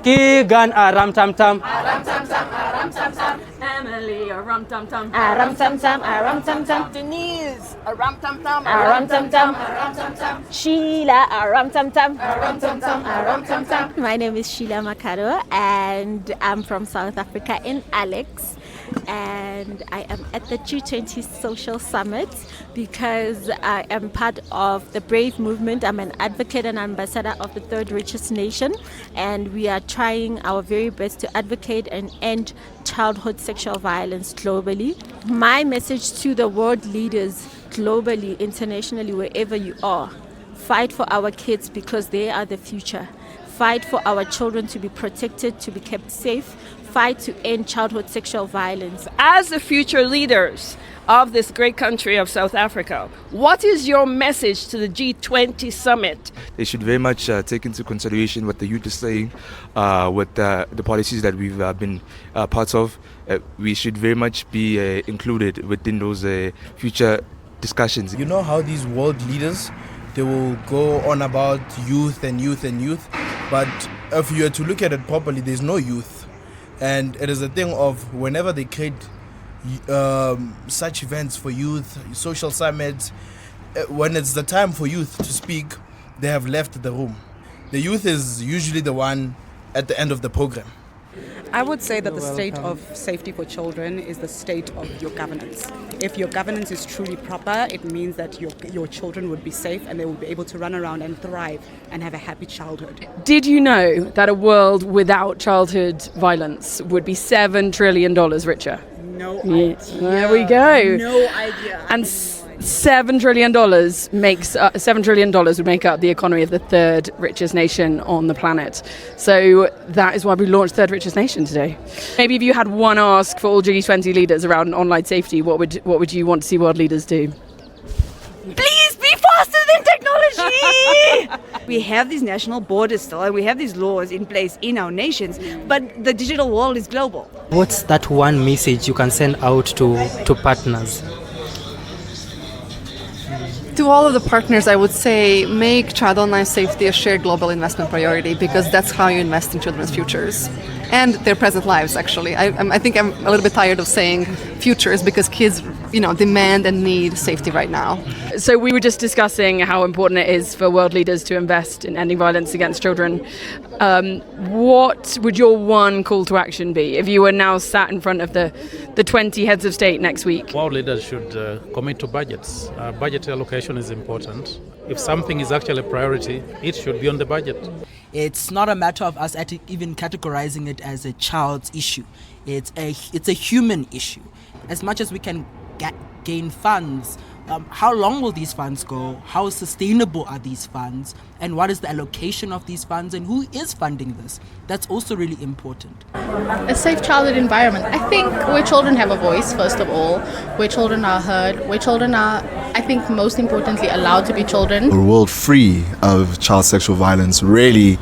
Keegan a ram tam tam. Emily, a rum tum tum. A rum tum tum, a rum tum tum. Denise, a rum tum tum. A rum tum tum. Sheila, a rum tum tum. A rum tum tum. A rum tum tum. My name is Sheila Makaro and I'm from South Africa in Alex. And I am at the G20 Social Summit because I am part of the Brave movement. I'm an advocate and ambassador of the third richest nation, and we are trying our very best to advocate and end childhood sexual violence globally. My message to the world leaders globally, internationally, wherever you are: fight for our kids because they are the future. Fight for our children to be protected, to be kept safe. Fight to end childhood sexual violence. As the future leaders of this great country of South Africa, what is your message to the G20 summit? They should very much take into consideration what the youth is saying, with the policies that we've been parts of. We should very much be included within those future discussions. You know how these world leaders, they will go on about youth and youth and youth, but if you are to look at it properly, there's no youth. And it is a thing of whenever they create such events for youth, social summits, when it's the time for youth to speak, they have left the room. The youth is usually the one at the end of the program. I would say that the state of safety for children is the state of your governance. If your governance is truly proper, it means that your children would be safe and they will be able to run around and thrive and have a happy childhood. Did you know that a world without childhood violence would be $7 trillion richer? No idea. There we go. No idea. And $7 trillion $7 trillion would make up the economy of the third richest nation on the planet. So that is why we launched Third Richest Nation today. Maybe if you had one ask for all G20 leaders around online safety, what would you want to see world leaders do? Please be faster than technology! We have these national borders still, and we have these laws in place in our nations, but the digital world is global. What's that one message you can send out to partners? To all of the partners, I would say make child online safety a shared global investment priority, because that's how you invest in children's futures and their present lives, actually. I think I'm a little bit tired of saying futures, because kids, demand and need safety right now. So we were just discussing how important it is for world leaders to invest in ending violence against children. What would your one call to action be if you were now sat in front of the 20 heads of state next week? World leaders should commit to budgets. Budget allocation is important. If something is actually a priority, it should be on the budget. It's not a matter of us even categorizing it as a child's issue. It's a human issue. As much as we can gain funds, how long will these funds go? How sustainable are these funds? And what is the allocation of these funds? And who is funding this? That's also really important. A safe childhood environment. I think where children have a voice, first of all, where children are heard, where children are, I think most importantly, allowed to be children. A world free of child sexual violence, really,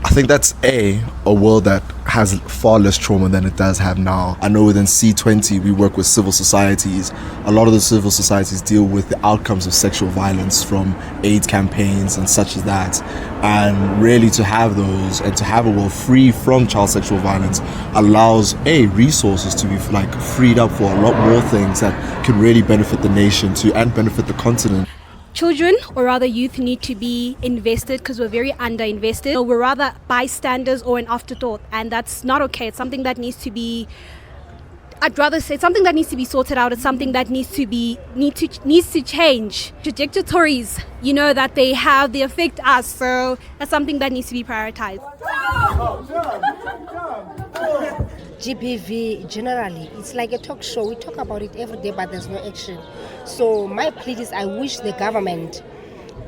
I think that's a world that has far less trauma than it does have now. I know within C20 we work with civil societies. A lot of the civil societies deal with the outcomes of sexual violence from AIDS campaigns and such as that. And really to have those and to have a world free from child sexual violence allows resources to be freed up for a lot more things that could really benefit the nation and benefit the continent. Children, or rather youth, need to be invested because we're very underinvested. So we're rather bystanders or an afterthought, and that's not okay. It's something that needs to be, I'd rather say it's something that needs to be sorted out. It's something that needs to change. Trajectories, that they have, they affect us. So that's something that needs to be prioritized. GBV generally, it's like a talk show. We talk about it every day, but there's no action. So my plea is, I wish the government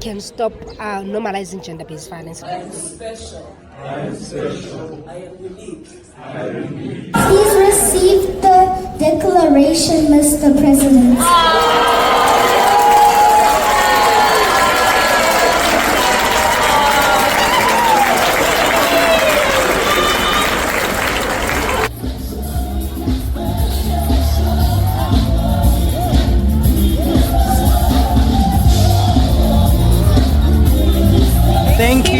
can stop normalizing gender-based violence. I am special. I am special. I am unique. I am unique. Please receive the declaration, Mr. President. Thank